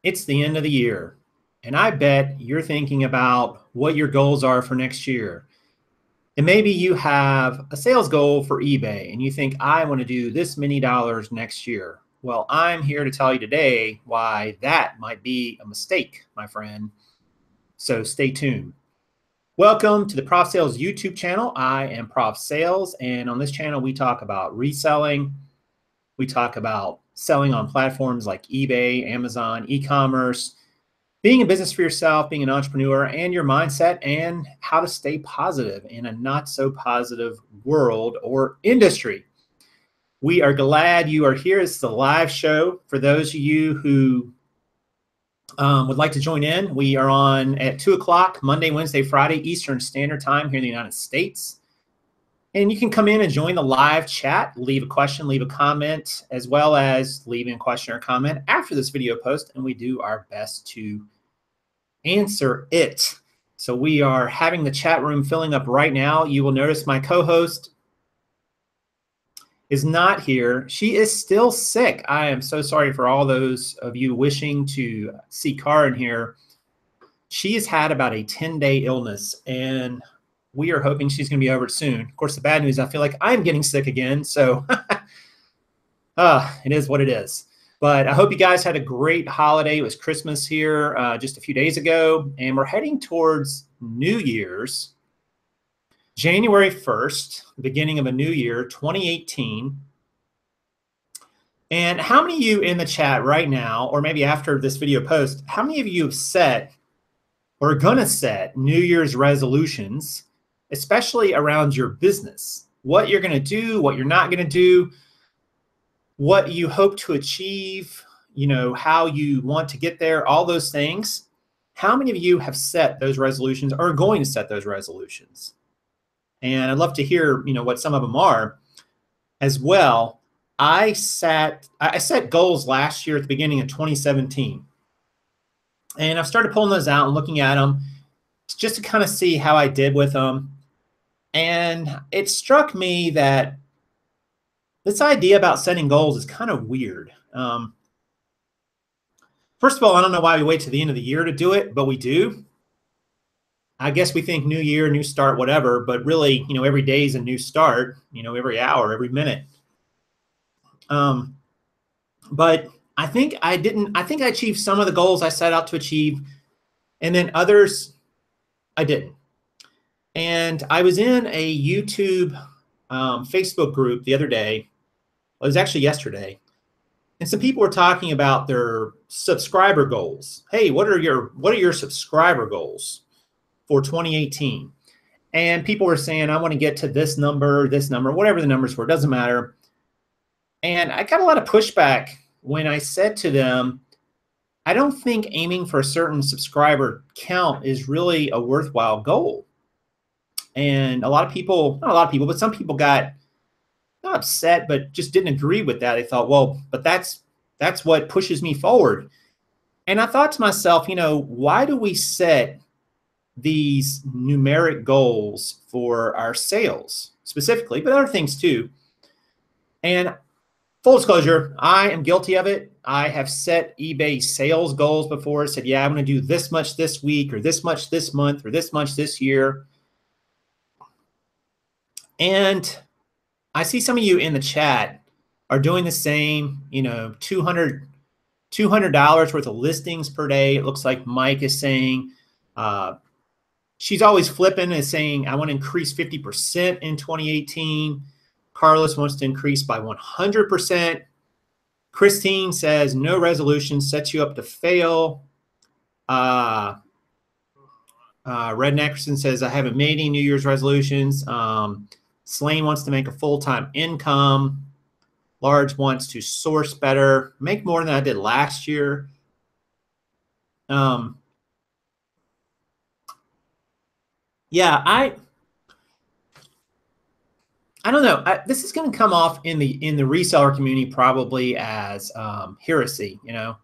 It's the end of the year, and I bet you're thinking about what your goals are for next year. And maybe you have a sales goal for eBay and you think, I want to do this many dollars next year. Well, I'm here to tell you today why that might be a mistake, my friend. So stay tuned. Welcome to the Prof Sales YouTube channel. I am Prof Sales, and on this channel, we talk about reselling. We talk about selling on platforms like eBay, Amazon, e-commerce, being in business for yourself, being an entrepreneur, and your mindset, and how to stay positive in a not so positive world or industry. We are glad you are here. It's the live show. For those of you who would like to join in, we are on at 2 o'clock, Monday, Wednesday, Friday, Eastern Standard Time here in the United States. And you can come in and join the live chat, leave a question, leave a comment, as well as leaving a question or comment after this video post, and we do our best to answer it. So we are having the chat room filling up right now. You will notice my co-host is not here. She is still sick. I am so sorry for all those of you wishing to see Kaaren here. She has had about a 10-day illness, and we are hoping she's going to be over soon. Of course, the bad news, I feel like I'm getting sick again. So it is what it is. But I hope you guys had a great holiday. It was Christmas here just a few days ago, and we're heading towards New Year's, January 1st, beginning of a new year, 2018. And how many of you in the chat right now, or maybe after this video post, how many of you have set or are going to set New Year's resolutions, especially around your business? What you're going to do, what you're not going to do, what you hope to achieve, you know, how you want to get there, all those things. How many of you have set those resolutions or are going to set those resolutions? And I'd love to hear, you know, what some of them are as well. I set goals last year at the beginning of 2017. And I've started pulling those out and looking at them just to kind of see how I did with them. And it struck me that this idea about setting goals is kind of weird. First of all, I don't know why we wait to the end of the year to do it, but we do. I guess we think new year, new start, whatever, but really, you know, every day is a new start, you know, every hour, every minute. But I think I achieved some of the goals I set out to achieve, and then others I didn't. And I was in a YouTube Facebook group the other day. Well, it was actually yesterday. And some people were talking about their subscriber goals. Hey, what are your subscriber goals for 2018? And people were saying, I want to get to this number, whatever the numbers were, doesn't matter. And I got a lot of pushback when I said to them, I don't think aiming for a certain subscriber count is really a worthwhile goal. And a lot of people, not a lot of people, but some people got not upset, but just didn't agree with that. They thought, well, but that's what pushes me forward. And I thought to myself, you know, why do we set these numeric goals for our sales specifically, but other things too? And full disclosure, I am guilty of it. I have set eBay sales goals before. Said, yeah, I'm going to do this much this week, or this much this month, or this much this year. And I see some of you in the chat are doing the same, you know, $200 worth of listings per day. It looks like Mike is saying, she's always flipping and saying, I want to increase 50% in 2018. Carlos wants to increase by 100%. Christine says, no resolution sets you up to fail. Red Neckerson says, I haven't made any New Year's resolutions. Slane wants to make a full-time income. Large wants to source better, make more than I did last year. Yeah, I don't know. This is going to come off in the reseller community probably as heresy, you know,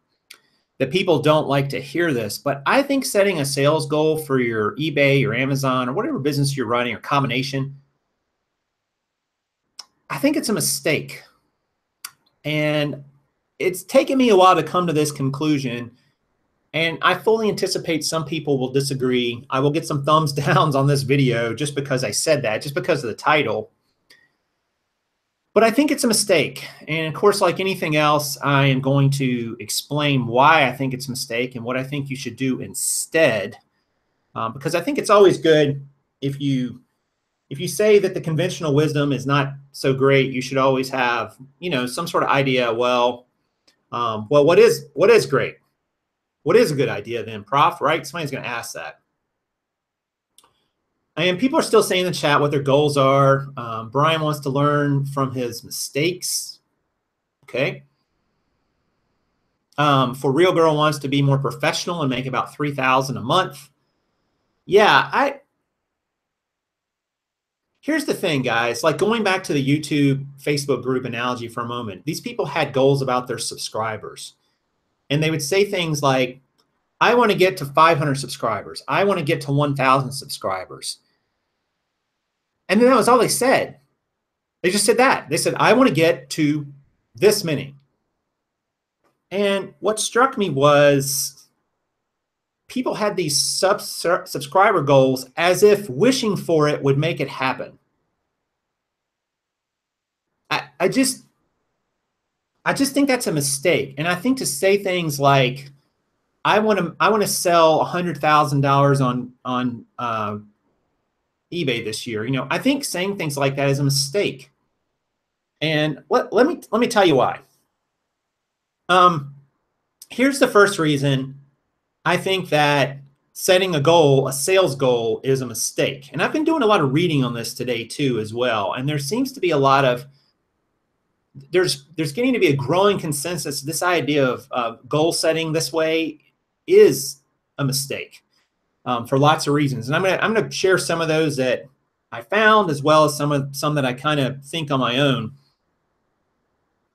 that people don't like to hear this. But I think setting a sales goal for your eBay, your Amazon, or whatever business you're running, or combination, I think it's a mistake. And it's taken me a while to come to this conclusion. And I fully anticipate some people will disagree. I will get some thumbs downs on this video just because I said that, just because of the title. But I think it's a mistake. And of course, like anything else, I am going to explain why I think it's a mistake and what I think you should do instead. Because I think it's always good if you say that the conventional wisdom is not so great, you should always have, some sort of idea. Well, what is great? What is a good idea then, Prof? Right? Somebody's going to ask that. And people are still saying in the chat what their goals are. Brian wants to learn from his mistakes. Okay. For Real Girl wants to be more professional and make about $3,000 a month. Yeah, here's the thing, guys. Like going back to the YouTube Facebook group analogy for a moment, these people had goals about their subscribers. And they would say things like, I want to get to 500 subscribers. I want to get to 1,000 subscribers. And then that was all they said. They just said that. They said, I want to get to this many. And what struck me was people had these subscriber goals as if wishing for it would make it happen. I just think that's a mistake. And I think to say things like, I want to sell $100,000 on eBay this year. I think saying things like that is a mistake. And let me tell you why. Here's the first reason I think that setting a goal, a sales goal, is a mistake. And I've been doing a lot of reading on this today too as well. And there seems to be a lot of there's getting to be a growing consensus. This idea of goal setting this way is a mistake for lots of reasons. And I'm gonna share some of those that I found, as well as some that I kind of think on my own.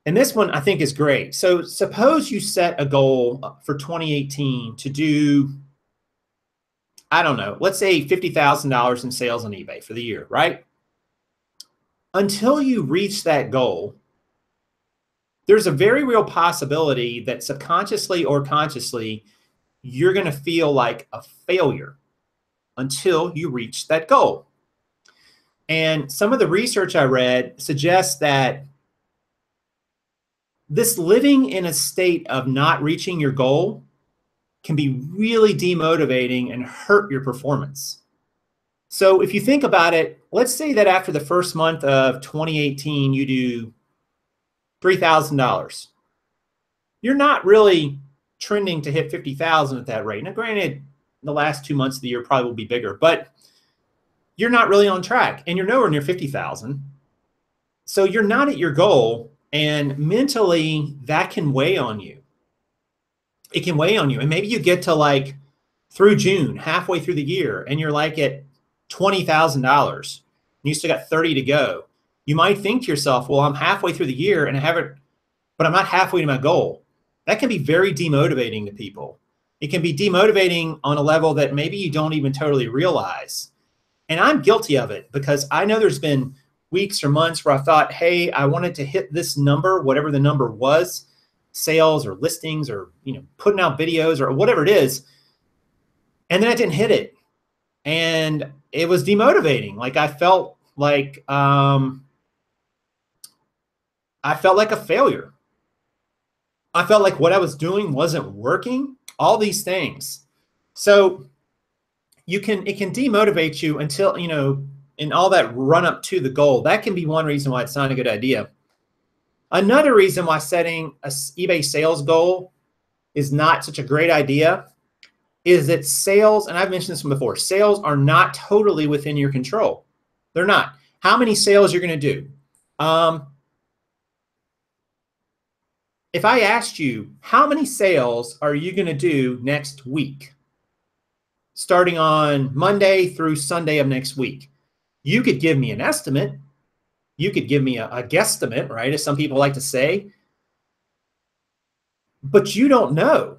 And this one I think is great. So suppose you set a goal for 2018 to do, I don't know, let's say $50,000 in sales on eBay for the year, right? Until you reach that goal, there's a very real possibility that subconsciously or consciously, you're going to feel like a failure until you reach that goal. And some of the research I read suggests that this living in a state of not reaching your goal can be really demotivating and hurt your performance. So if you think about it, let's say that after the first month of 2018, you do $3,000. You're not really trending to hit 50,000 at that rate. Now, granted, the last 2 months of the year probably will be bigger, but you're not really on track and you're nowhere near 50,000. So you're not at your goal, and mentally that can weigh on you. It can weigh on you. And maybe you get to like through June, halfway through the year, and you're like at $20,000. You still got 30 to go. You might think to yourself, well, I'm halfway through the year and but I'm not halfway to my goal. That can be very demotivating to people. It can be demotivating on a level that maybe you don't even totally realize. And I'm guilty of it because I know there's been weeks or months where I thought, hey, I wanted to hit this number, whatever the number was, sales or listings or putting out videos or whatever it is. And then I didn't hit it. And it was demotivating. Like I felt like a failure. I felt like what I was doing wasn't working, all these things. So it can demotivate you until, in all that run up to the goal. That can be one reason why it's not a good idea. Another reason why setting a eBay sales goal is not such a great idea is that sales, and I've mentioned this one before, sales are not totally within your control. They're not. How many sales you're going to do? If I asked you, how many sales are you going to do next week, starting on Monday through Sunday of next week? You could give me an estimate. You could give me a guesstimate, right, as some people like to say. But you don't know.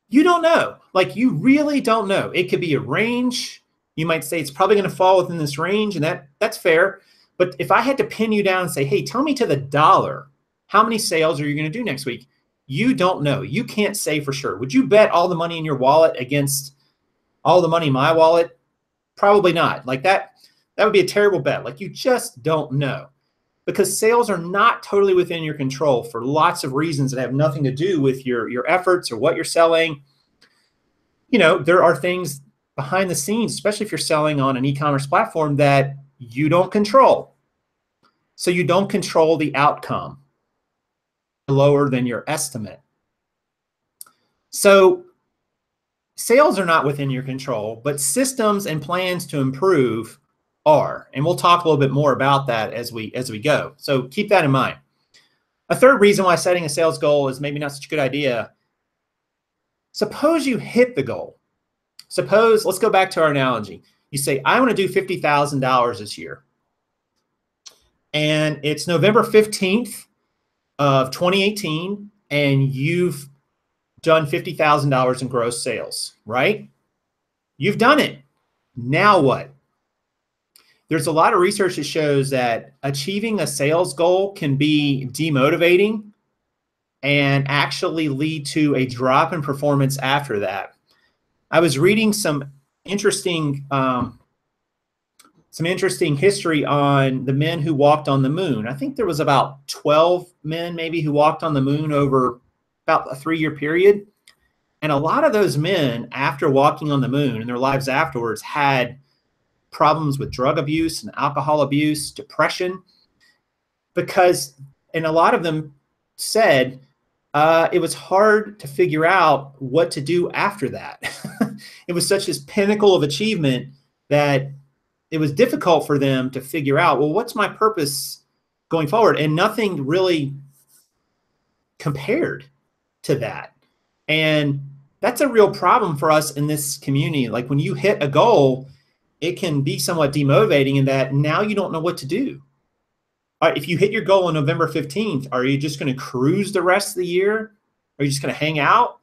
You don't know. Like, you really don't know. It could be a range. You might say it's probably going to fall within this range, and that's fair. But if I had to pin you down and say, hey, tell me to the dollar, how many sales are you going to do next week? You don't know. You can't say for sure. Would you bet all the money in your wallet against all the money in my wallet? Probably not. Like that would be a terrible bet. Like you just don't know, because sales are not totally within your control for lots of reasons that have nothing to do with your efforts or what you're selling. You know, there are things behind the scenes, especially if you're selling on an e-commerce platform, that you don't control. So you don't control the outcome lower than your estimate. So sales are not within your control, but systems and plans to improve are. And we'll talk a little bit more about that as we go. So keep that in mind. A third reason why setting a sales goal is maybe not such a good idea. Suppose you hit the goal. Suppose, let's go back to our analogy. You say, I want to do $50,000 this year. And it's November 15th of 2018, and you've done $50,000 in gross sales, right? You've done it. Now what? There's a lot of research that shows that achieving a sales goal can be demotivating and actually lead to a drop in performance after that. I was reading some interesting history on the men who walked on the moon. I think there was about 12 men maybe who walked on the moon over about a 3-year period. And a lot of those men, after walking on the moon and their lives afterwards, had problems with drug abuse and alcohol abuse, depression, and a lot of them said it was hard to figure out what to do after that. It was such this pinnacle of achievement that it was difficult for them to figure out, well, what's my purpose going forward? And nothing really compared to that. And that's a real problem for us in this community. Like when you hit a goal, it can be somewhat demotivating in that now you don't know what to do. All right, if you hit your goal on November 15th, are you just going to cruise the rest of the year? Are you just going to hang out?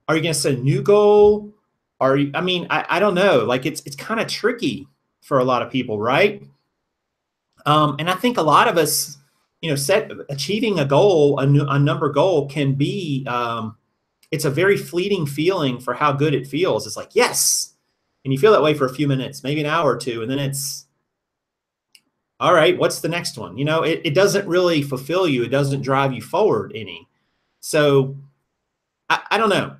Are you going to set a new goal? I don't know. Like it's kind of tricky for a lot of people, right? And I think a lot of us, achieving a goal, a number goal can be, it's a very fleeting feeling for how good it feels. It's like, yes. And you feel that way for a few minutes, maybe an hour or two. And then it's, all right, what's the next one? It doesn't really fulfill you. It doesn't drive you forward any. So I don't know.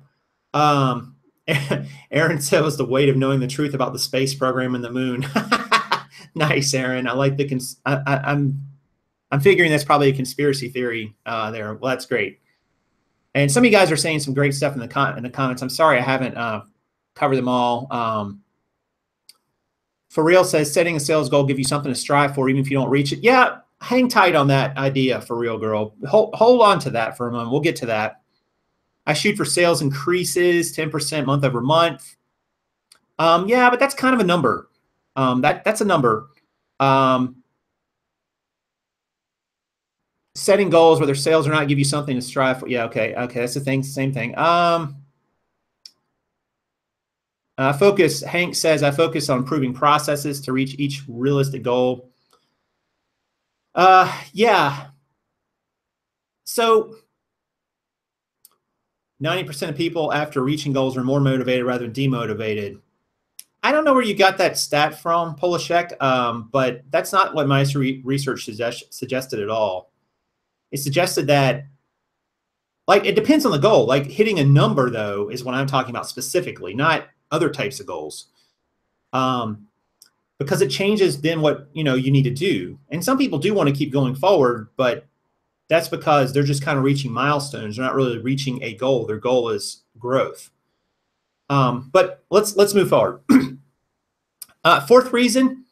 Aaron said it was the weight of knowing the truth about the space program and the moon. Nice, Aaron. I like I'm figuring that's probably a conspiracy theory there. Well, that's great. And some of you guys are saying some great stuff in the comments. I'm sorry I haven't covered them all. For Real says, setting a sales goal give you something to strive for even if you don't reach it. Yeah, hang tight on that idea, For Real girl. Hold on to that for a moment. We'll get to that. I shoot for sales increases, 10% month over month. Yeah, but that's kind of a number. That's a number. Setting goals, whether sales or not, give you something to strive for. Yeah, okay, that's the thing. Same thing. Focus. Hank says, I focus on improving processes to reach each realistic goal. Yeah. So 90% of people after reaching goals are more motivated rather than demotivated. I don't know where you got that stat from, Polashek, but that's not what my research suggested at all. It suggested that, like, it depends on the goal. Like hitting a number, though, is what I'm talking about specifically, not other types of goals. Because it changes then what you need to do. And some people do want to keep going forward, but that's because they're just kind of reaching milestones. They're not really reaching a goal. Their goal is growth. But let's move forward. Fourth reason.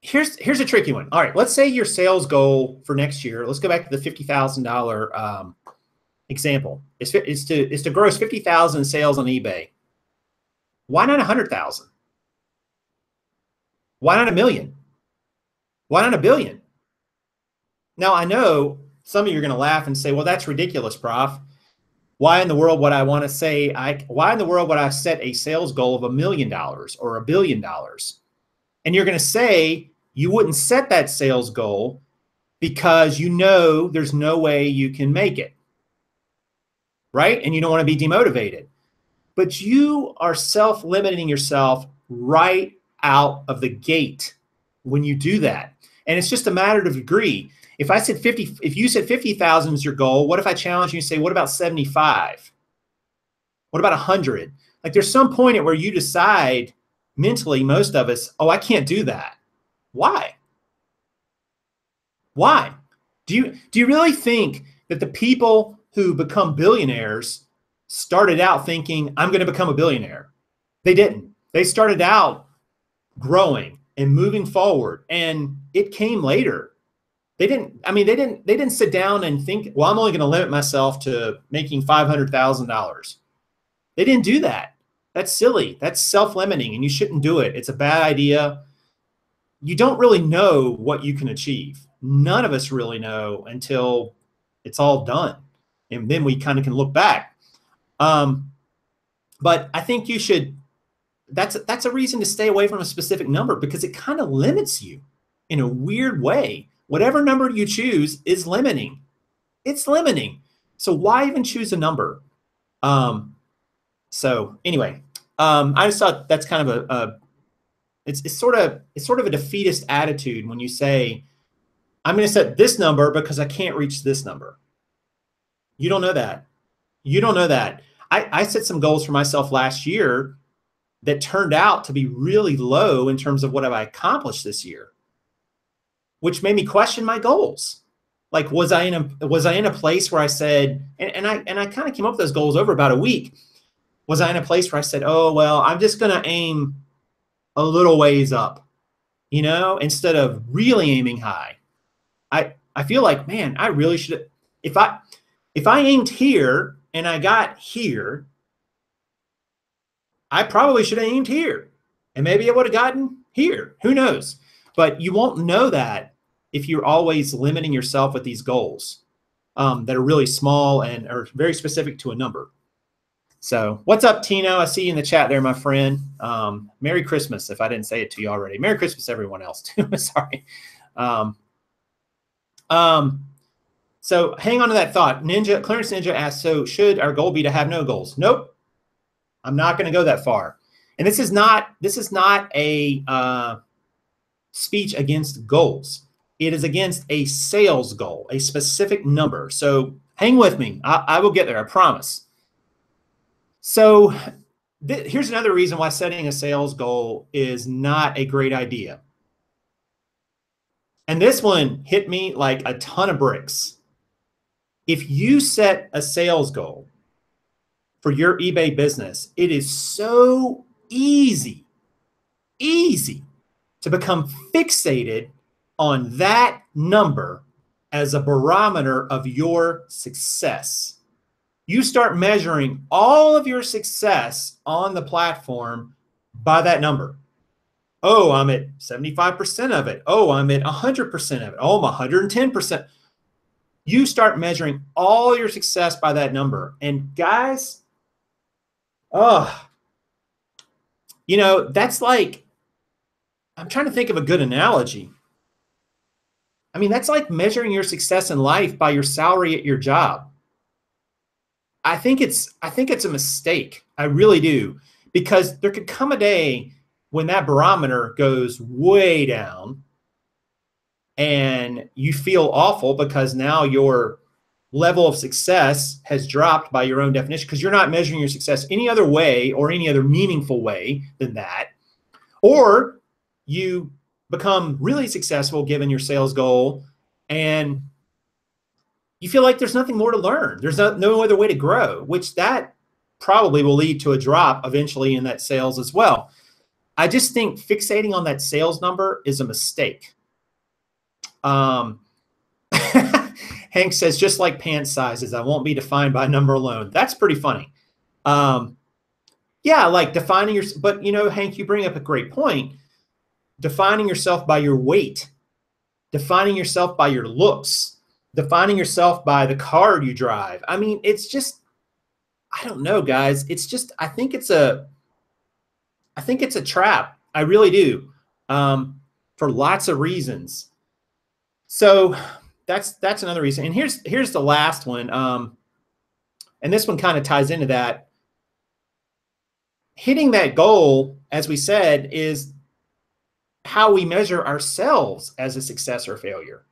Here's a tricky one. All right, let's say your sales goal for next year. Let's go back to the $50,000 example. Is to gross 50,000 sales on eBay. Why not 100,000? Why not 1 million? Why not 1 billion? Now I know some of you are going to laugh and say, "Well, that's ridiculous, Prof. Why in the world would I want to say why in the world would I set a sales goal of $1 million or $1 billion?" And you're going to say you wouldn't set that sales goal because you know there's no way you can make it, right? And you don't want to be demotivated. But you are self-limiting yourself right out of the gate when you do that. And it's just a matter of degree. If I said 50, if you said 50,000 is your goal, what if I challenge you and say, what about 75? What about 100? Like there's some point at where you decide mentally, most of us, oh, I can't do that. Why? Why? Do you really think that the people who become billionaires started out thinking, I'm going to become a billionaire? They didn't. They started out growing and moving forward, and it came later. They didn't sit down and think, well, I'm only going to limit myself to making $500,000. They didn't do that. That's silly. That's self-limiting, and you shouldn't do it. It's a bad idea. You don't really know what you can achieve. None of us really know until it's all done. And then we kind of can look back. But I think you should, that's a reason to stay away from a specific number, because it kind of limits you in a weird way. Whatever number you choose is limiting. It's limiting. So why even choose a number? So anyway, I just thought that's kind of it's sort of a defeatist attitude when you say, I'm going to set this number because I can't reach this number. You don't know that. You don't know that. I set some goals for myself last year that turned out to be really low in terms of what have I accomplished this year, which made me question my goals. Like, was I in a place where I said, and I kind of came up with those goals over about a week. Was I in a place where I said, oh, well, I'm just going to aim a little ways up, you know, instead of really aiming high? I feel like, man, I really should, if I aimed here and I got here, I probably should have aimed here, and maybe I would have gotten here. Who knows? But you won't know that if you're always limiting yourself with these goals that are really small and are very specific to a number. So what's up, Tino? I see you in the chat there, my friend. Merry Christmas, if I didn't say it to you already. Merry Christmas, everyone else, too. Sorry. So hang on to that thought. Clarence Ninja asked, so should our goal be to have no goals? Nope. I'm not going to go that far. And this is not a speech against goals. It is against a sales goal, a specific number. So hang with me. I will get there, I promise. So here's another reason why setting a sales goal is not a great idea. And this one hit me like a ton of bricks. If you set a sales goal for your eBay business, it is so easy to become fixated on that number as a barometer of your success. You start measuring all of your success on the platform by that number. Oh, I'm at 75% of it. Oh, I'm at 100% of it. Oh, I'm 110%. You start measuring all your success by that number. And guys, you know, that's like, I'm trying to think of a good analogy. I mean, that's like measuring your success in life by your salary at your job. I think it's a mistake. I really do, because there could come a day when that barometer goes way down and you feel awful because now your level of success has dropped by your own definition, because you're not measuring your success any other way or any other meaningful way than that. Or you become really successful given your sales goal and you feel like there's nothing more to learn. There's no other way to grow, which that probably will lead to a drop eventually in that sales as well. I just think fixating on that sales number is a mistake. Hank says, just like pant sizes, I won't be defined by number alone. That's pretty funny. Yeah, like defining your, but you know, Hank, you bring up a great point. Defining yourself by your weight, defining yourself by your looks, defining yourself by the car you drive. I mean, it's just, I don't know, guys. It's just, I think it's a trap. I really do, for lots of reasons. So that's another reason. And here's the last one. And this one kind of ties into that. Hitting that goal, as we said, is how we measure ourselves as a success or failure.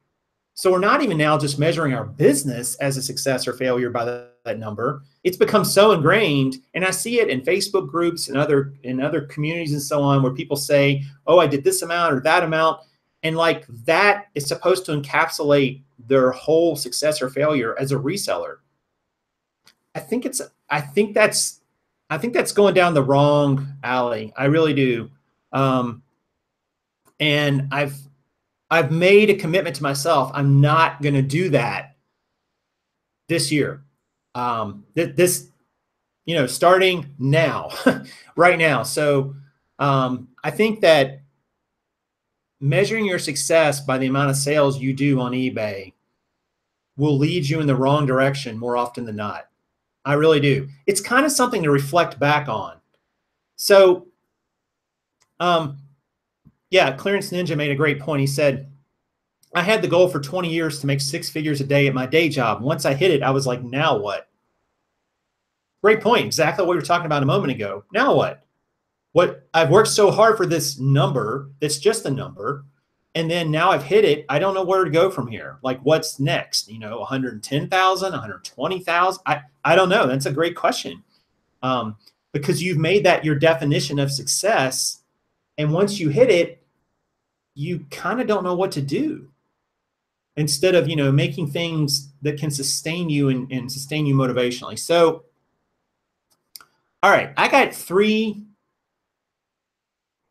So we're not even now just measuring our business as a success or failure by that number. It's become so ingrained, and I see it in Facebook groups and other communities and so on, where people say, "Oh, I did this amount or that amount," and like that is supposed to encapsulate their whole success or failure as a reseller. I think that's going down the wrong alley. I really do. And I've made a commitment to myself. I'm not going to do that this year. Starting now, right now. So I think that measuring your success by the amount of sales you do on eBay will lead you in the wrong direction more often than not. I really do. It's kind of something to reflect back on. So, yeah, Clearance Ninja made a great point. He said, I had the goal for 20 years to make 6 figures a day at my day job. Once I hit it, I was like, now what? Great point. Exactly what we were talking about a moment ago. Now what? I've worked so hard for this number, that's just a number. And then now I've hit it. I don't know where to go from here. Like, what's next? 110,000, 120,000. I don't know. That's a great question. Because you've made that your definition of success. And once you hit it, you kind of don't know what to do. Instead of, making things that can sustain you and sustain you motivationally. So, all right, I got 3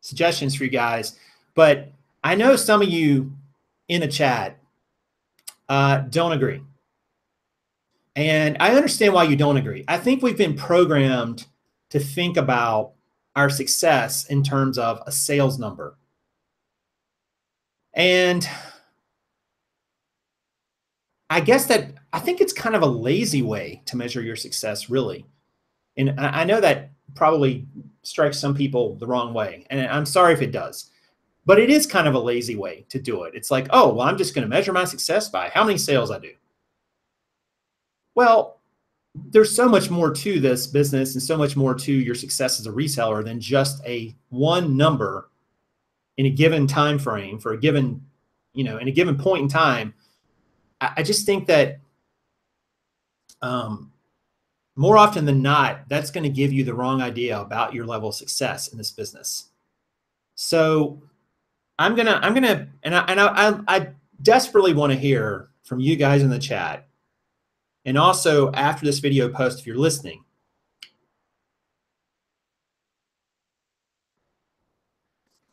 suggestions for you guys, but I know some of you in the chat don't agree. And I understand why you don't agree. I think we've been programmed to think about our success in terms of a sales number. And I think it's kind of a lazy way to measure your success, really. And I know that probably strikes some people the wrong way, and I'm sorry if it does, but it is kind of a lazy way to do it. It's like, oh, well, I'm just going to measure my success by how many sales I do. Well, there's so much more to this business and so much more to your success as a reseller than just one number in a given time frame for a given, in a given point in time. I just think that more often than not, that's going to give you the wrong idea about your level of success in this business. So I desperately want to hear from you guys in the chat, and also after this video post, if you're listening,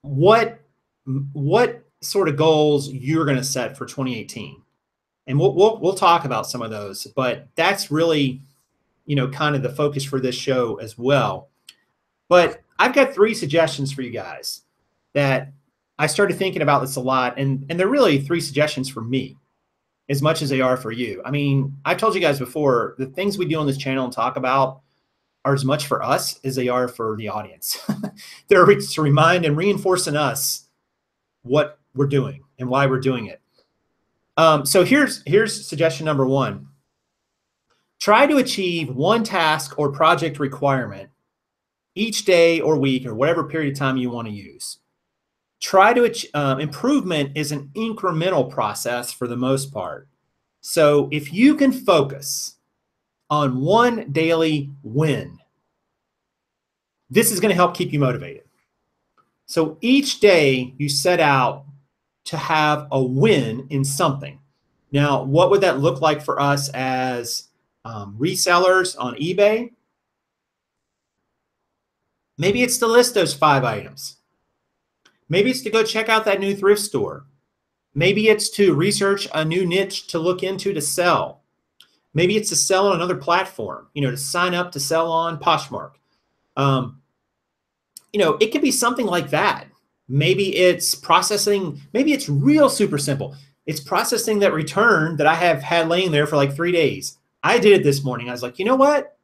what sort of goals you're going to set for 2018. And we'll talk about some of those, but that's really, kind of the focus for this show as well. But I've got 3 suggestions for you guys that I started thinking about this a lot, and they're really 3 suggestions for me as much as they are for you. I mean, I've told you guys before, the things we do on this channel and talk about are as much for us as they are for the audience. They're to remind and reinforce in us what we're doing and why we're doing it. So here's suggestion number 1. Try to achieve one task or project requirement each day or week or whatever period of time you want to use. Try to improvement is an incremental process for the most part. So if you can focus on one daily win, this is going to help keep you motivated. So each day you set out to have a win in something. Now, what would that look like for us as resellers on eBay? Maybe it's to list those 5 items. Maybe it's to go check out that new thrift store. Maybe it's to research a new niche to look into to sell. Maybe it's to sell on another platform, to sign up to sell on Poshmark. It could be something like that. Maybe it's processing, maybe it's real super simple. It's processing that return that I have had laying there for like 3 days. I did it this morning. I was like, you know what?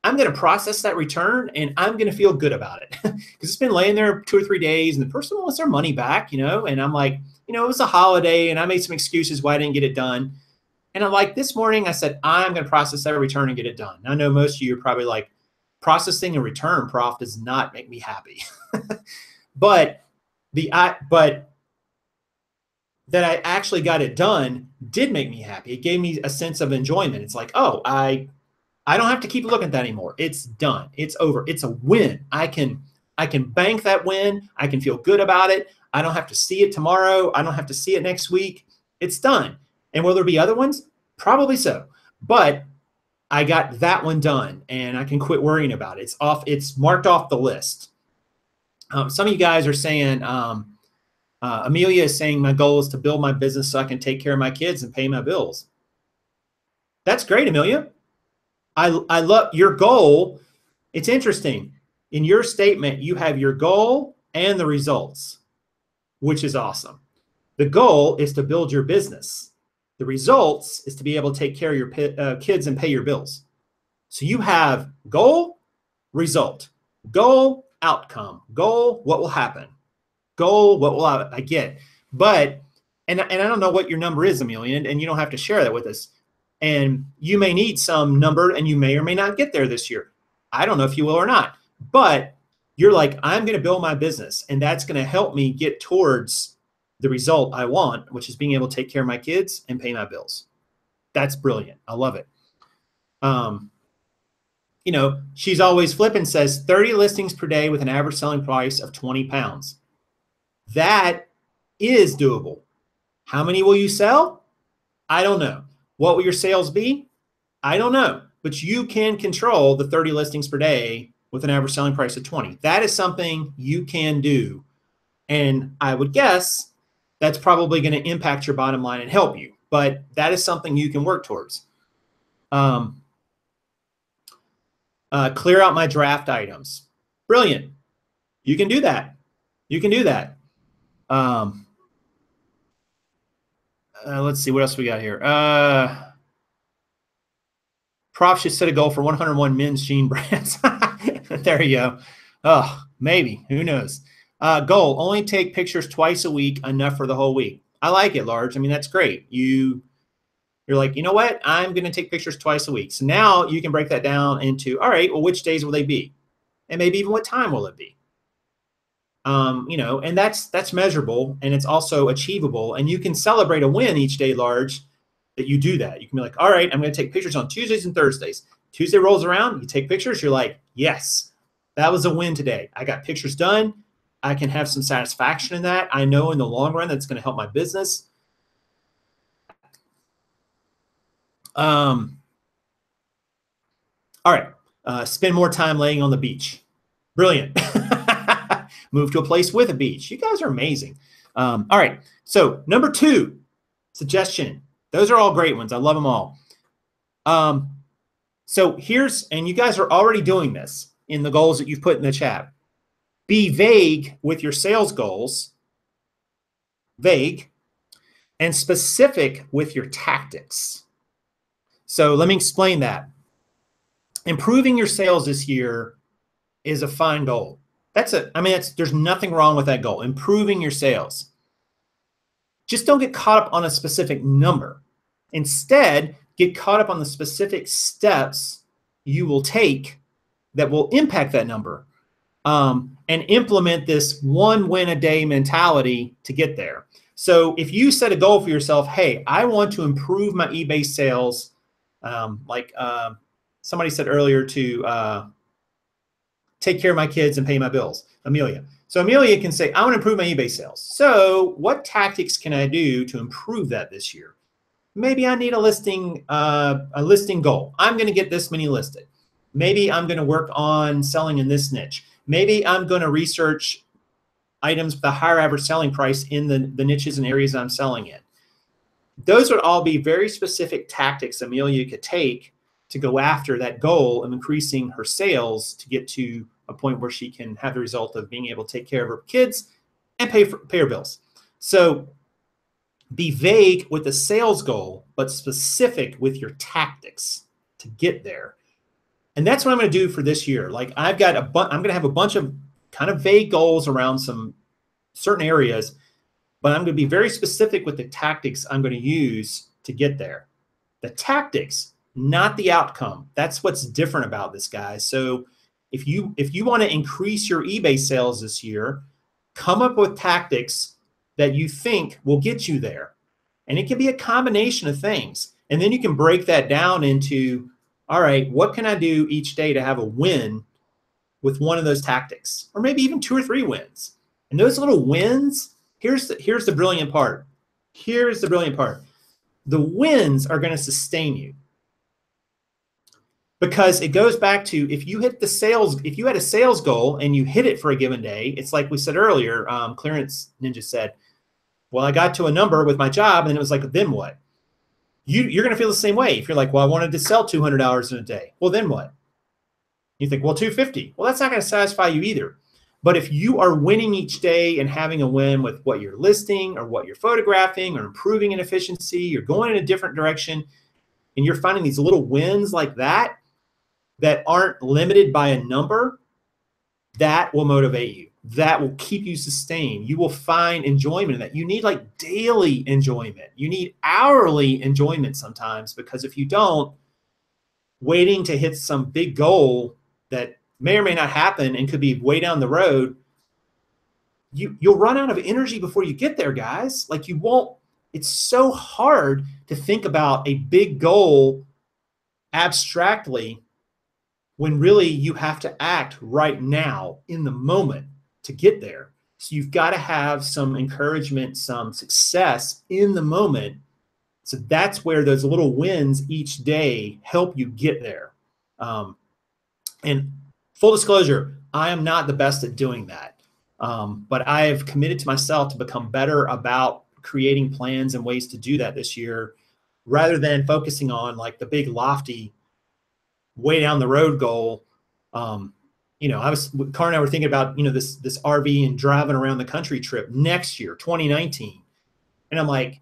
I'm going to process that return and I'm going to feel good about it because it's been laying there 2 or 3 days and the person wants their money back, and I'm like, you know, it was a holiday and I made some excuses why I didn't get it done. And I'm like, this morning I said, I'm going to process that return and get it done. I know most of you are probably like, processing a return, Prof, does not make me happy. but that I actually got it done did make me happy. It gave me a sense of enjoyment. It's like, oh, I don't have to keep looking at that anymore. It's done. It's over. It's a win. I can bank that win. I can feel good about it. I don't have to see it tomorrow. I don't have to see it next week. It's done. And will there be other ones? Probably so. But I got that one done and I can quit worrying about it. It's off. It's marked off the list. Some of you guys are saying, Amelia is saying my goal is to build my business so I can take care of my kids and pay my bills. That's great, Amelia. I love your goal. It's interesting. In your statement, you have your goal and the results, which is awesome. The goal is to build your business. The results is to be able to take care of your kids and pay your bills. So you have goal, result, goal, outcome, goal, what will happen, goal, what will I get. But, and I don't know what your number is, Amelia, and you don't have to share that with us. And you may need some number and you may or may not get there this year. I don't know if you will or not, but you're like, I'm going to build my business and that's going to help me get towards the result I want, which is being able to take care of my kids and pay my bills. That's brilliant. I love it. You know, she's always flipping, says 30 listings per day with an average selling price of 20 pounds. That is doable. How many will you sell? I don't know. What will your sales be? I don't know. But you can control the 30 listings per day with an average selling price of 20. That is something you can do. And I would guess that's probably going to impact your bottom line and help you. But that is something you can work towards. Clear out my draft items. Brilliant. You can do that. You can do that. Let's see what else we got here. Prof should set a goal for 101 men's jean brands. There you go. Oh, maybe. Who knows? Goal, only take pictures twice a week, enough for the whole week. I like it, Large. I mean, that's great. You're like, you know what? I'm going to take pictures twice a week. So now you can break that down into, all right, well, which days will they be? And maybe even what time will it be? You know, and that's measurable and it's also achievable. And you can celebrate a win each day, Large, that you do that. You can be like, all right, I'm going to take pictures on Tuesdays and Thursdays. Tuesday rolls around, you take pictures. You're like, yes, that was a win today. I got pictures done. I can have some satisfaction in that. I know in the long run that's going to help my business. All right. Spend more time laying on the beach. Brilliant. Move to a place with a beach. You guys are amazing. All right. So number 2, suggestion. Those are all great ones. I love them all. So here's, and you guys are already doing this in the goals that you've put in the chat. Be vague with your sales goals, vague, and specific with your tactics. So let me explain that. Improving your sales this year is a fine goal. There's nothing wrong with that goal. Improving your sales. Just don't get caught up on a specific number. Instead, get caught up on the specific steps you will take that will impact that number. And implement this one win a day mentality to get there. So if you set a goal for yourself, hey, I want to improve my eBay sales, somebody said earlier to take care of my kids and pay my bills, Amelia. So Amelia can say, I want to improve my eBay sales. So what tactics can I do to improve that this year? Maybe I need a listing goal. I'm going to get this many listed. Maybe I'm going to work on selling in this niche. Maybe I'm going to research items with a higher average selling price in the niches and areas I'm selling in. Those would all be very specific tactics Amelia could take to go after that goal of increasing her sales to get to a point where she can have the result of being able to take care of her kids and pay her bills. So be vague with the sales goal, but specific with your tactics to get there. And that's what I'm going to do for this year. Like I'm going to have a bunch of kind of vague goals around some certain areas, but I'm going to be very specific with the tactics I'm going to use to get there. The tactics, not the outcome. That's what's different about this, guys. So if you want to increase your eBay sales this year, come up with tactics that you think will get you there. And it can be a combination of things. And then you can break that down into, all right, what can I do each day to have a win with one of those tactics? Or maybe even 2 or 3 wins. And those little wins, here's the brilliant part. Here's the brilliant part. The wins are going to sustain you. Because it goes back to, if you hit the sales, if you had a sales goal and you hit it for a given day, it's like we said earlier, Clearance Ninja said, well, I got to a number with my job, and then it was like, then what? You're going to feel the same way. If you're like, well, I wanted to sell $200 in a day. Well, then what? You think, well, 250. Well, that's not going to satisfy you either. But if you are winning each day and having a win with what you're listing or what you're photographing or improving in efficiency, you're going in a different direction, and you're finding these little wins like that aren't limited by a number, that will motivate you. That will keep you sustained. You will find enjoyment in that. You need like daily enjoyment. You need hourly enjoyment sometimes, because if you don't, waiting to hit some big goal that may or may not happen and could be way down the road, you'll run out of energy before you get there, guys. Like you won't, it's so hard to think about a big goal abstractly when really you have to act right now in the moment to get there. So you've got to have some encouragement, some success in the moment. So that's where those little wins each day help you get there. And full disclosure, I am not the best at doing that. But I have committed to myself to become better about creating plans and ways to do that this year, rather than focusing on like the big lofty way down the road goal. You know, Kaaren and I were thinking about, you know, this RV and driving around the country trip next year, 2019. And I'm like,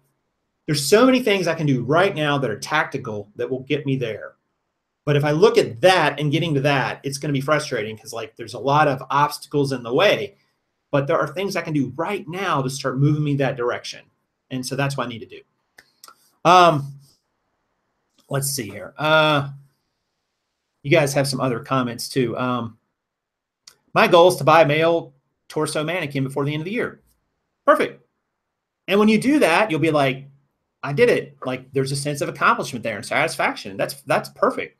there's so many things I can do right now that are tactical that will get me there. But if I look at that and getting to that, it's going to be frustrating because like there's a lot of obstacles in the way. But there are things I can do right now to start moving me that direction. And so that's what I need to do. Let's see here. You guys have some other comments too. My goal is to buy a male torso mannequin before the end of the year. Perfect. And when you do that, you'll be like, I did it. Like there's a sense of accomplishment there and satisfaction. That's perfect.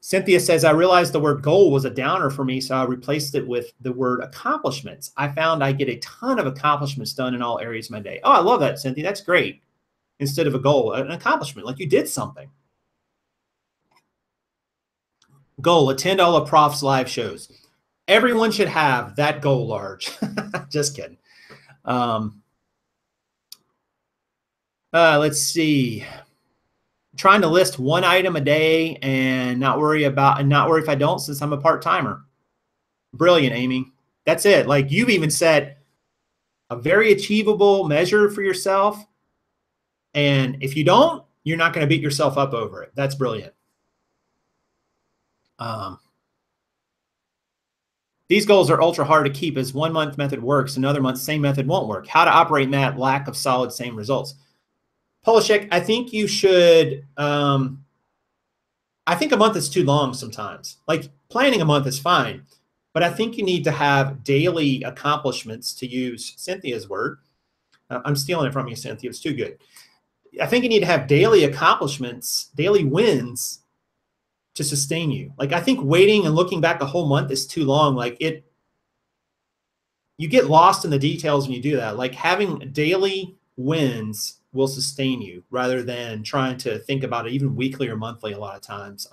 Cynthia says, I realized the word goal was a downer for me, so I replaced it with the word accomplishments. I found I get a ton of accomplishments done in all areas of my day. Oh, I love that, Cynthia. That's great. Instead of a goal, an accomplishment, like you did something. Goal, attend all of Prof's live shows. Everyone should have that goal large. Just kidding. Let's see. Trying to list one item a day and not worry if I don't, since I'm a part-timer. Brilliant, Amy. That's it. Like you've even set a very achievable measure for yourself. And if you don't, you're not going to beat yourself up over it. That's brilliant. These goals are ultra hard to keep, as 1 month method works, another month same method won't work. How to operate in that lack of solid same results. Polishek, I think you should, I think a month is too long sometimes. Like planning a month is fine, but I think you need to have daily accomplishments, to use Cynthia's word. I'm stealing it from you, Cynthia. It's too good. I think you need to have daily accomplishments, daily wins to sustain you. Like I think waiting and looking back a whole month is too long. Like you get lost in the details when you do that. Like having daily wins will sustain you rather than trying to think about it even weekly or monthly a lot of times.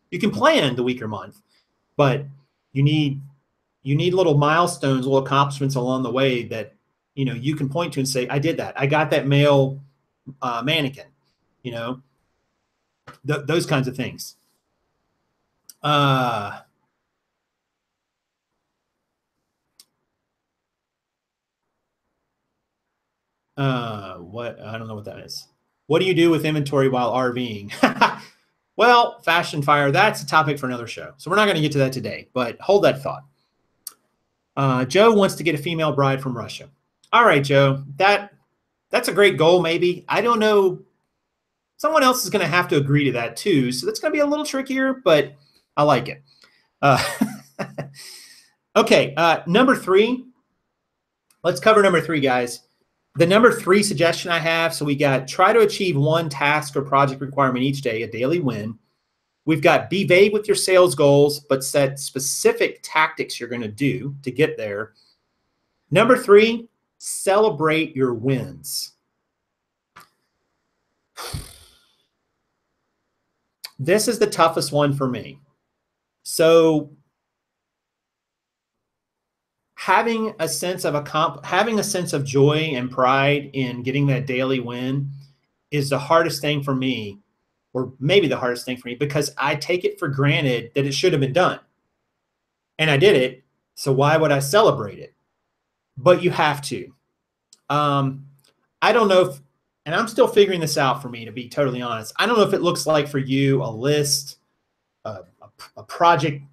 You can plan the week or month, but you need little milestones, little accomplishments along the way that, you know, you can point to and say, I did that. I got that male mannequin, you know, those kinds of things. What? I don't know what that is. What do you do with inventory while RVing? Well, Fashion Fire, that's a topic for another show. So we're not going to get to that today, but hold that thought. Joe wants to get a female bride from Russia. All right, Joe, that's a great goal, maybe. I don't know. Someone else is going to have to agree to that too. So that's going to be a little trickier, but I like it. Okay, number 3. Let's cover number 3, guys. The number 3 suggestion I have, so we got try to achieve one task or project requirement each day, a daily win. We've got be vague with your sales goals, but set specific tactics you're going to do to get there. Number 3, celebrate your wins. This is the toughest one for me. So having a sense of joy and pride in getting that daily win is the hardest thing for me, or maybe the hardest thing for me, because I take it for granted that it should have been done. And I did it, so why would I celebrate it? But you have to. I don't know if, and I'm still figuring this out for me, to be totally honest. I don't know if it looks like for you a list, a project,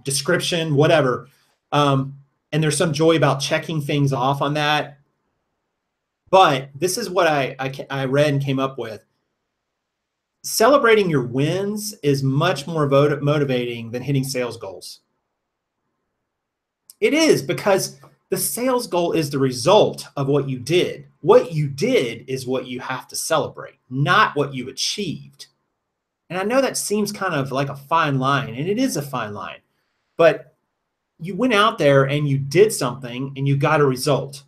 description, whatever. And there's some joy about checking things off on that. But this is what I read and came up with. Celebrating your wins is much more motivating than hitting sales goals. It is, because the sales goal is the result of what you did. What you did is what you have to celebrate, not what you achieved. And I know that seems kind of like a fine line, and it is a fine line, but you went out there and you did something and you got a result.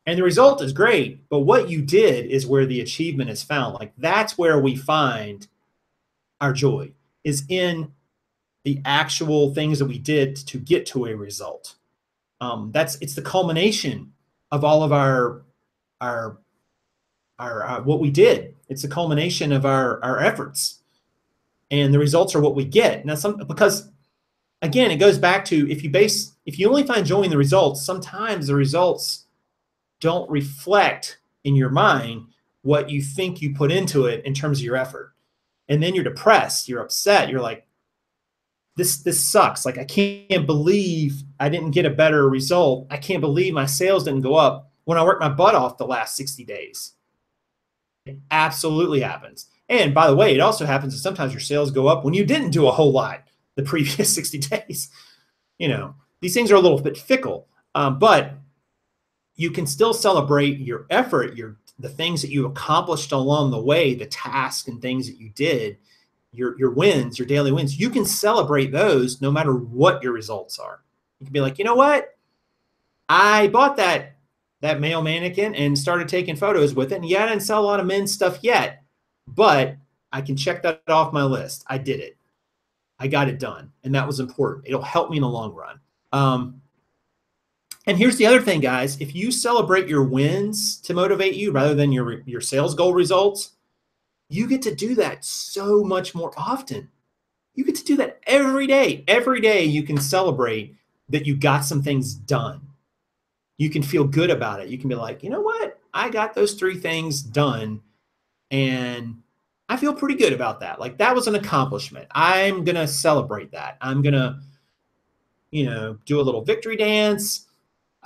And the result is great, but what you did is where the achievement is found. Like, that's where we find our joy, is in the actual things that we did to get to a result. It's the culmination of all of our what we did. It's the culmination of our efforts, and the results are what we get. Now, because again, it goes back to, if you only find joy in the results, sometimes the results don't reflect in your mind what you think you put into it in terms of your effort. And then you're depressed, you're upset, you're like, this sucks. Like, I can't believe I didn't get a better result. I can't believe my sales didn't go up when I worked my butt off the last 60 days. It absolutely happens. And by the way, it also happens that sometimes your sales go up when you didn't do a whole lot the previous 60 days. These things are a little bit fickle, but you can still celebrate your effort, the things that you accomplished along the way, the tasks and things that you did, your wins, your daily wins. You can celebrate those no matter what your results are. You can be like, you know what? I bought that male mannequin and started taking photos with it. And yeah, I didn't sell a lot of men's stuff yet, but I can check that off my list. I did it. I got it done. And that was important. It'll help me in the long run. And here's the other thing, guys. If you celebrate your wins to motivate you rather than your sales goal results, you get to do that so much more often. You get to do that every day. Every day you can celebrate that you got some things done. You can feel good about it. You can be like, you know what? I got those 3 things done, and I feel pretty good about that. Like, that was an accomplishment. I'm going to celebrate that. I'm going to, do a little victory dance.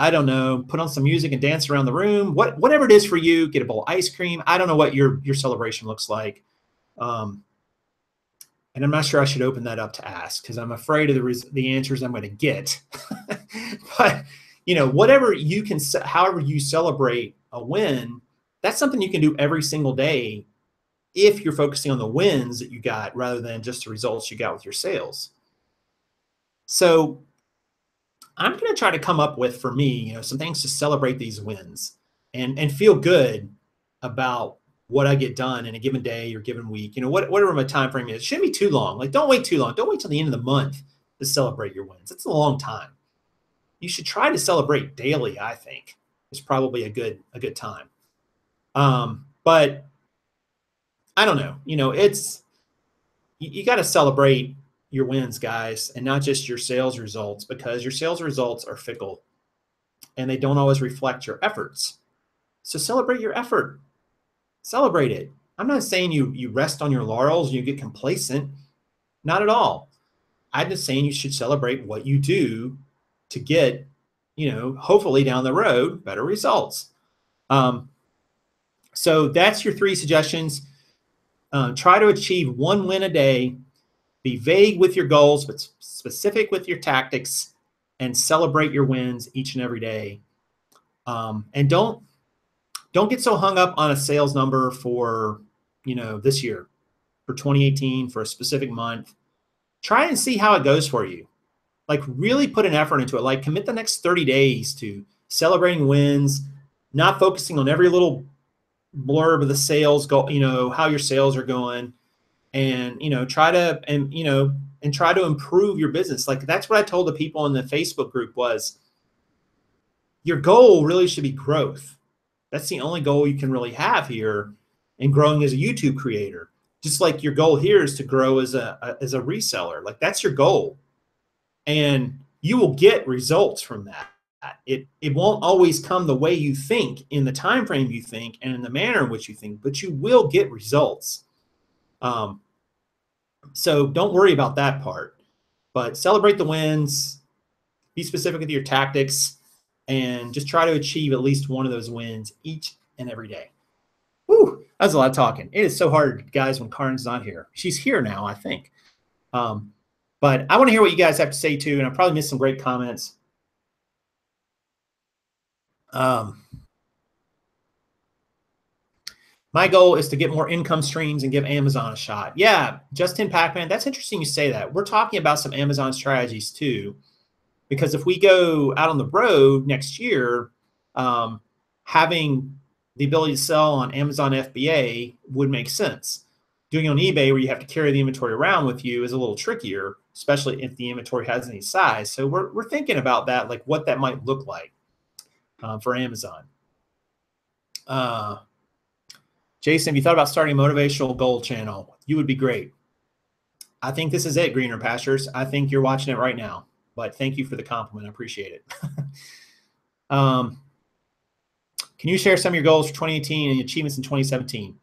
I don't know, put on some music and dance around the room. Whatever it is for you, get a bowl of ice cream. I don't know what your celebration looks like. And I'm not sure I should open that up to ask, because I'm afraid of the answers I'm going to get. But, whatever you can, however you celebrate a win, that's something you can do every single day if you're focusing on the wins that you got rather than just the results you got with your sales. So I'm going to try to come up with, for me, some things to celebrate these wins and feel good about what I get done in a given day or given week. Whatever my time frame is. It shouldn't be too long. Like, don't wait too long. Don't wait till the end of the month to celebrate your wins. It's a long time. You should try to celebrate daily, I think. It's probably a good time. But I don't know. You got to celebrate your wins, guys, and not just your sales results, because your sales results are fickle and they don't always reflect your efforts. So celebrate your effort. Celebrate it. I'm not saying you rest on your laurels and you get complacent. Not at all. I'm just saying you should celebrate what you do to get, hopefully down the road, better results. So that's your 3 suggestions. Try to achieve 1 win a day. Be vague with your goals, but specific with your tactics, and celebrate your wins each and every day. And don't get so hung up on a sales number for, this year, for 2018, for a specific month. Try and see how it goes for you. Like, really put an effort into it. Like, commit the next 30 days to celebrating wins, not focusing on every little blurb of the sales goal, how your sales are going, and, try to improve your business. Like, that's what I told the people in the Facebook group was, your goal really should be growth. That's the only goal you can really have here in growing as a YouTube creator. Just like your goal here is to grow as a reseller. Like, that's your goal. And you will get results from that. It won't always come the way you think, in the time frame you think, and in the manner in which you think, but you will get results. So don't worry about that part, but celebrate the wins, be specific with your tactics, and just try to achieve at least one of those wins each and every day. Whew, that was a lot of talking. It is so hard, guys, when Karen's not here. She's here now, I think. But I want to hear what you guys have to say too, and I probably missed some great comments. My goal is to get more income streams and give Amazon a shot. Yeah, Justin Pac-Man, that's interesting you say that. We're talking about some Amazon strategies too, because if we go out on the road next year, having the ability to sell on Amazon FBA would make sense. Doing it on eBay, where you have to carry the inventory around with you, is a little trickier, especially if the inventory has any size. So we're thinking about that, like what that might look like for Amazon. Jason, if you thought about starting a motivational goal channel, you would be great. I think this is it, Greener Pastures. I think you're watching it right now, but thank you for the compliment. I appreciate it. Can you share some of your goals for 2018 and achievements in 2017?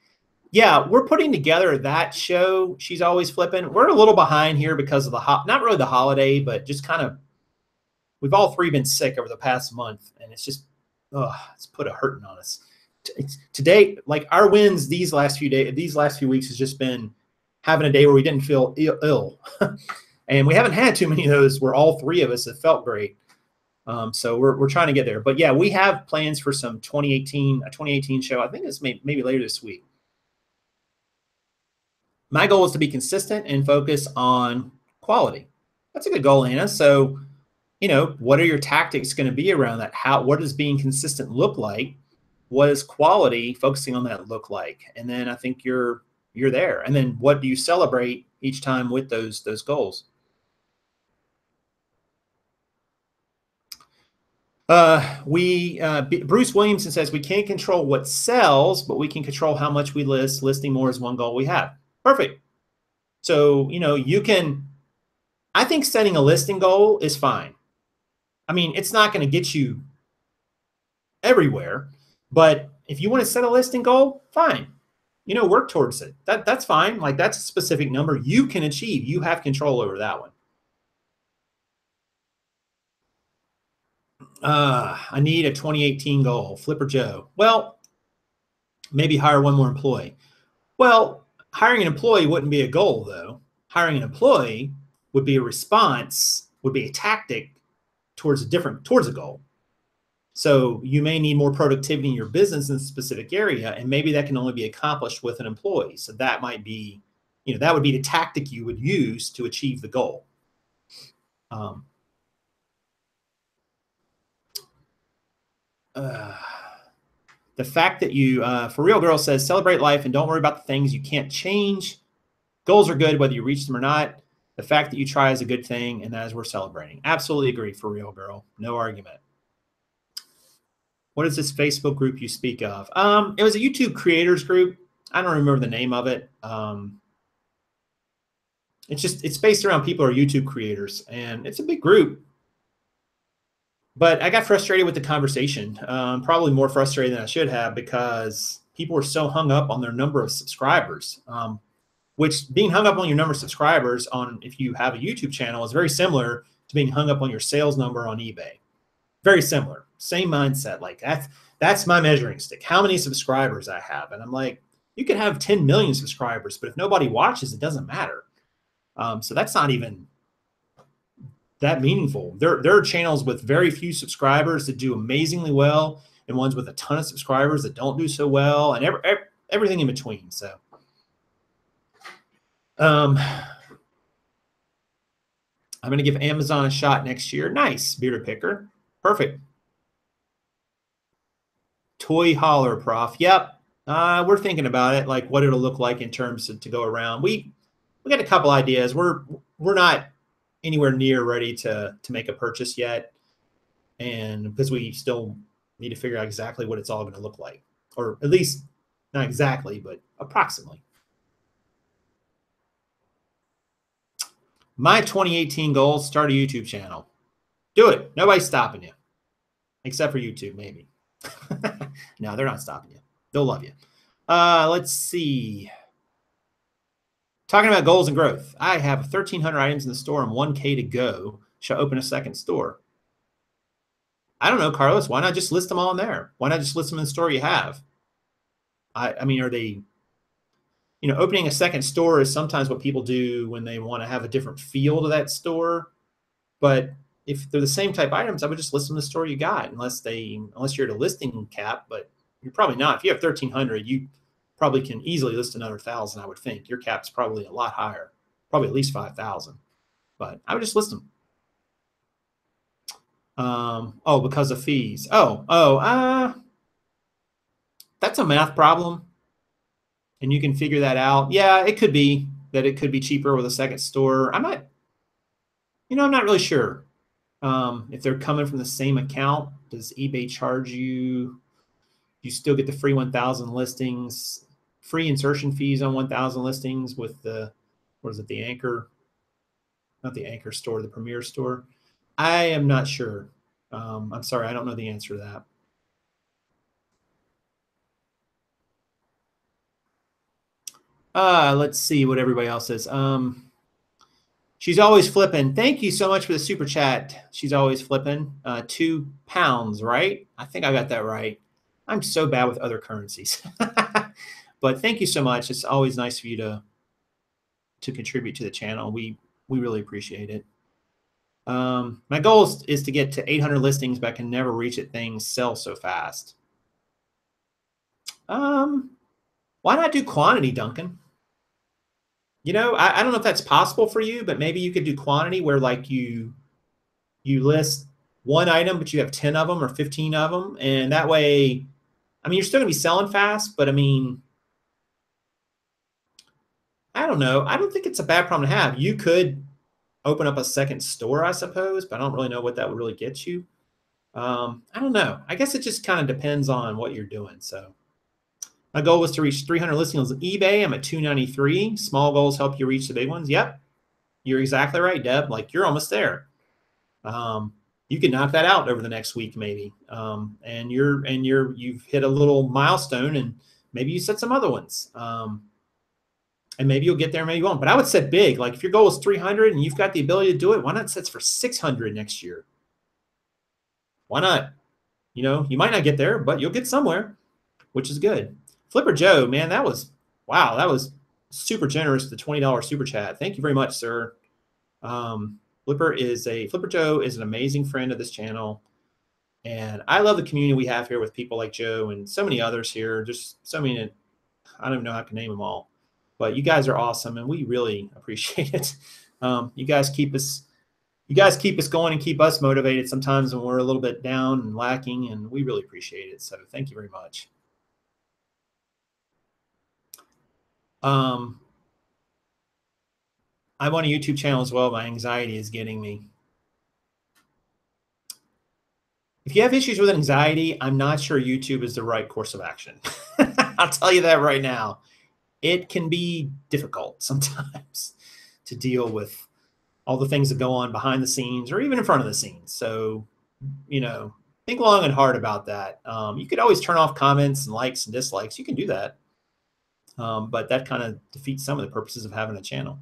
Yeah, we're putting together that show. She's always flipping. We're a little behind here because of not really the holiday, but just kind of, we've all 3 been sick over the past month, and it's just, it's put a hurting on us. Today, like, our wins these last few weeks has just been having a day where we didn't feel ill. And we haven't had too many of those where all 3 of us have felt great. So we're trying to get there. But yeah, we have plans for some 2018 show. I think it's maybe later this week. My goal is to be consistent and focus on quality. That's a good goal, Anna. So, what are your tactics going to be around that? What does being consistent look like? What does quality, focusing on that, look like? And then I think you're there. And then what do you celebrate each time with those goals? Bruce Williamson says we can't control what sells, but we can control how much we list. Listing more is one goal we have. Perfect. So, I think setting a listing goal is fine. I mean, it's not going to get you everywhere, but if you want to set a listing goal, fine. Work towards it. That's fine. Like, that's a specific number you can achieve. You have control over that one. I need a 2018 goal. Flipper Joe. Well, maybe hire 1 more employee. Well, hiring an employee wouldn't be a goal, though. Hiring an employee would be a response, would be a tactic towards a goal. So you may need more productivity in your business in a specific area, and maybe that can only be accomplished with an employee. So that might be, that would be the tactic you would use to achieve the goal. The fact that you, For Real Girl says, celebrate life and don't worry about the things you can't change. Goals are good whether you reach them or not. The fact that you try is a good thing, and that is worth celebrating. Absolutely agree, For Real Girl. No argument. What is this Facebook group you speak of? It was a YouTube creators group. I don't remember the name of it. It's based around people who are YouTube creators, and it's a big group. But I got frustrated with the conversation, probably more frustrated than I should have, because people were so hung up on their number of subscribers, which being hung up on your number of subscribers if you have a YouTube channel is very similar to being hung up on your sales number on eBay. Very similar, same mindset. Like that's my measuring stick. How many subscribers I have. And I'm like, you could have 10 million subscribers, but if nobody watches, it doesn't matter. So that's not even that meaningful. There are channels with very few subscribers that do amazingly well, and ones with a ton of subscribers that don't do so well, and everything in between. So, I'm going to give Amazon a shot next year. Nice, bearded picker. Perfect. Toy hauler, Prof. Yep. We're thinking about it, like what it'll look like in terms of to go around. We got a couple ideas. We're not anywhere near ready to make a purchase yet, and because we still need to figure out exactly what it's all going to look like, or at least not exactly, but approximately. My 2018 goal: start a YouTube channel. Do it. Nobody's stopping you, except for YouTube, maybe. No, they're not stopping you. They'll love you. Let's see. Talking about goals and growth. I have 1,300 items in the store and 1K to go. Shall open a second store? I don't know, Carlos. Why not just list them all in there? Why not just list them in the store you have? I mean, are they, opening a second store is sometimes what people do when they want to have a different feel to that store. But if they're the same type items, I would just list them in the store you got, unless you're at a listing cap, but you're probably not. If you have 1,300, you probably can easily list another 1,000, I would think. Your cap's probably a lot higher, probably at least 5,000. But I would just list them. Oh, because of fees. That's a math problem, and you can figure that out. Yeah, it could be that it could be cheaper with a second store. I'm not really sure. If they're coming from the same account, does eBay charge you? You still get the free 1,000 listings, free insertion fees on 1,000 listings with the, the Anchor, not the Anchor store, the Premier store. I am not sure. I'm sorry, I don't know the answer to that. Let's see what everybody else says. She's always flipping. Thank you so much for the super chat. She's always flipping. 2 pounds, right? I think I got that right. I'm so bad with other currencies. But thank you so much. It's always nice for you to contribute to the channel. We really appreciate it. My goal is to get to 800 listings, but I can never reach it. Things sell so fast. Why not do quantity, Duncan? I don't know if that's possible for you, but maybe you could do quantity where like you list one item, but you have 10 of them or 15 of them. And that way, I mean, you're still gonna be selling fast, but I mean, I don't know. I don't think it's a bad problem to have. You could open up a second store, I suppose, but I don't really know what that would really get you. I don't know. I guess it just kind of depends on what you're doing. So my goal was to reach 300 listings on eBay. I'm at 293. Small goals help you reach the big ones. Yep, you're exactly right, Deb. Like you're almost there. You can knock that out over the next week, maybe. And you've hit a little milestone, and maybe you set some other ones. And maybe you'll get there, maybe you won't. But I would set big. Like if your goal is 300 and you've got the ability to do it, why not set for 600 next year? Why not? You might not get there, but you'll get somewhere, which is good. Flipper Joe, man, that was super generous, the $20 super chat. Thank you very much, sir. Flipper Joe is an amazing friend of this channel. And I love the community we have here with people like Joe and so many others here. Just so many, I don't even know how I can name them all. But you guys are awesome, and we really appreciate it. You guys keep us going and keep us motivated sometimes when we're a little bit down and lacking, and we really appreciate it. So thank you very much. I want a YouTube channel as well. My anxiety is getting me. If you have issues with anxiety, I'm not sure YouTube is the right course of action. I'll tell you that right now. It can be difficult sometimes to deal with all the things that go on behind the scenes or even in front of the scenes. So, think long and hard about that. You could always turn off comments and likes and dislikes. You can do that. But that kind of defeats some of the purposes of having a channel.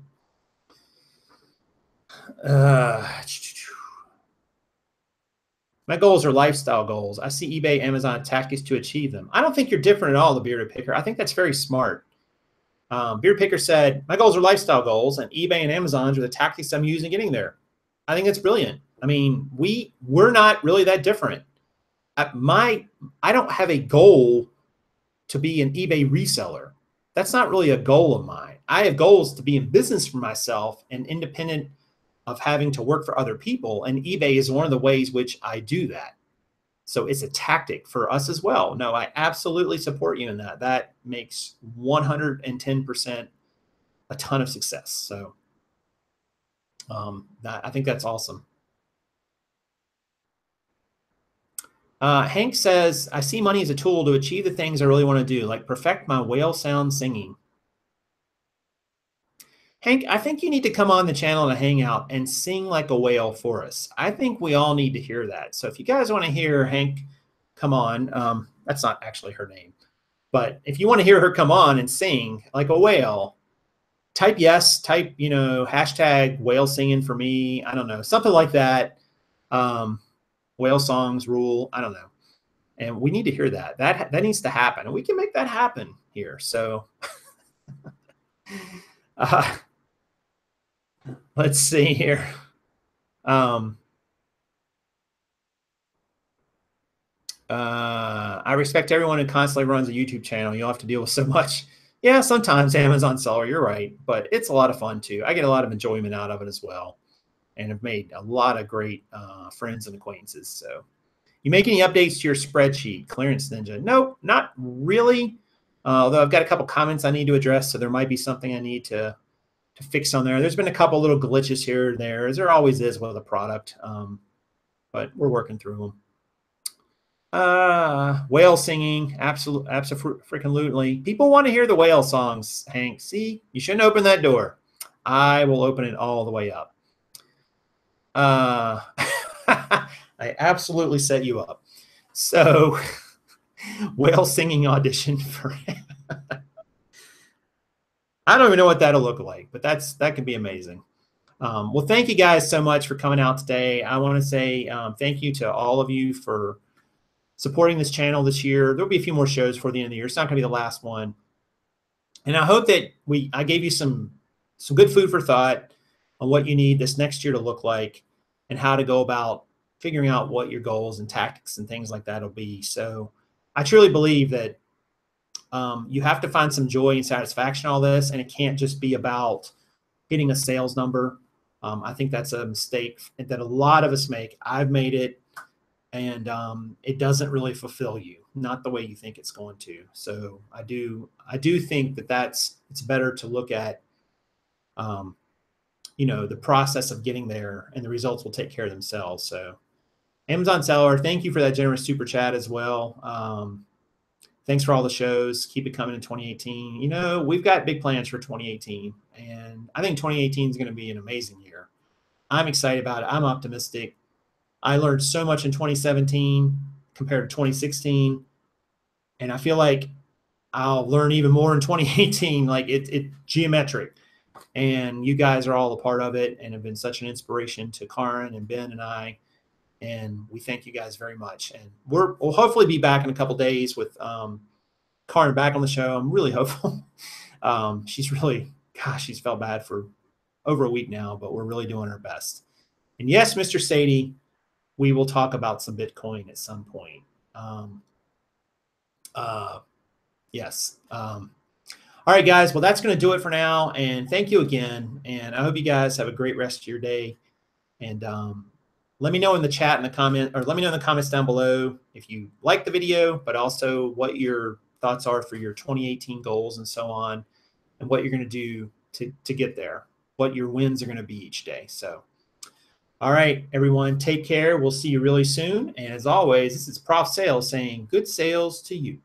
My goals are lifestyle goals. I see eBay, Amazon tactics to achieve them. I don't think you're different at all, the bearded picker. I think that's very smart. Bearded picker said, my goals are lifestyle goals, and eBay and Amazon are the tactics I'm using getting there. I think that's brilliant. I mean, we're not really that different. I don't have a goal to be an eBay reseller. That's not really a goal of mine. I have goals to be in business for myself and independent of having to work for other people. And eBay is one of the ways which I do that. So it's a tactic for us as well. No, I absolutely support you in that. That makes 110% a ton of success. So I think that's awesome. Hank says, I see money as a tool to achieve the things I really want to do, like perfect my whale sound singing. Hank, I think you need to come on the channel and hang out and sing like a whale for us. I think we all need to hear that. So if you guys want to hear Hank come on, that's not actually her name, but if you want to hear her come on and sing like a whale, type yes, type, hashtag whale singing for me. I don't know, something like that. Whale songs rule. I don't know. And we need to hear that. That needs to happen. And we can make that happen here. So let's see here. I respect everyone who constantly runs a YouTube channel. You'll have to deal with so much. Yeah, sometimes Amazon seller, you're right. But it's a lot of fun too. I get a lot of enjoyment out of it as well. And have made a lot of great friends and acquaintances. So you make any updates to your spreadsheet, Clearance Ninja? Nope, not really. Although I've got a couple comments I need to address, so there might be something I need to fix on there. There's been a couple little glitches here and there, as there always is with a product, but we're working through them. Whale singing, absolutely. People want to hear the whale songs, Hank. See, you shouldn't open that door. I will open it all the way up. I absolutely set you up. So whale singing audition for I don't even know what that'll look like, but that could be amazing. Well, thank you guys so much for coming out today. I want to say thank you to all of you for supporting this channel this year. There'll be a few more shows before the end of the year. It's not going to be the last one. And I hope that I gave you some good food for thought on what you need this next year to look like and how to go about figuring out what your goals and tactics and things like that will be. So I truly believe that you have to find some joy and satisfaction in all this, and it can't just be about hitting a sales number. I think that's a mistake that a lot of us make. I've made it, and it doesn't really fulfill you, not the way you think it's going to. So I do think that it's better to look at the process of getting there, and the results will take care of themselves. So Amazon seller, thank you for that generous super chat as well. Thanks for all the shows. Keep it coming in 2018. We've got big plans for 2018, and I think 2018 is going to be an amazing year. I'm excited about it. I'm optimistic. I learned so much in 2017 compared to 2016, and I feel like I'll learn even more in 2018. Like it's geometric, and you guys are all a part of it and have been such an inspiration to Kaaren and Ben and I. And we thank you guys very much. And we'll hopefully be back in a couple days with Kaaren back on the show. I'm really hopeful. She's felt bad for over a week now, but we're really doing our best. And yes, Mr. Sadie, we will talk about some Bitcoin at some point. Yes. All right, guys. Well, that's going to do it for now. And thank you again. And I hope you guys have a great rest of your day. And let me know in the chat in the comment, or let me know in the comments down below if you like the video, but also what your thoughts are for your 2018 goals and so on, and what you're going to do to get there, what your wins are going to be each day. So, all right, everyone, take care. We'll see you really soon. And as always, this is Prof Sales saying good sales to you.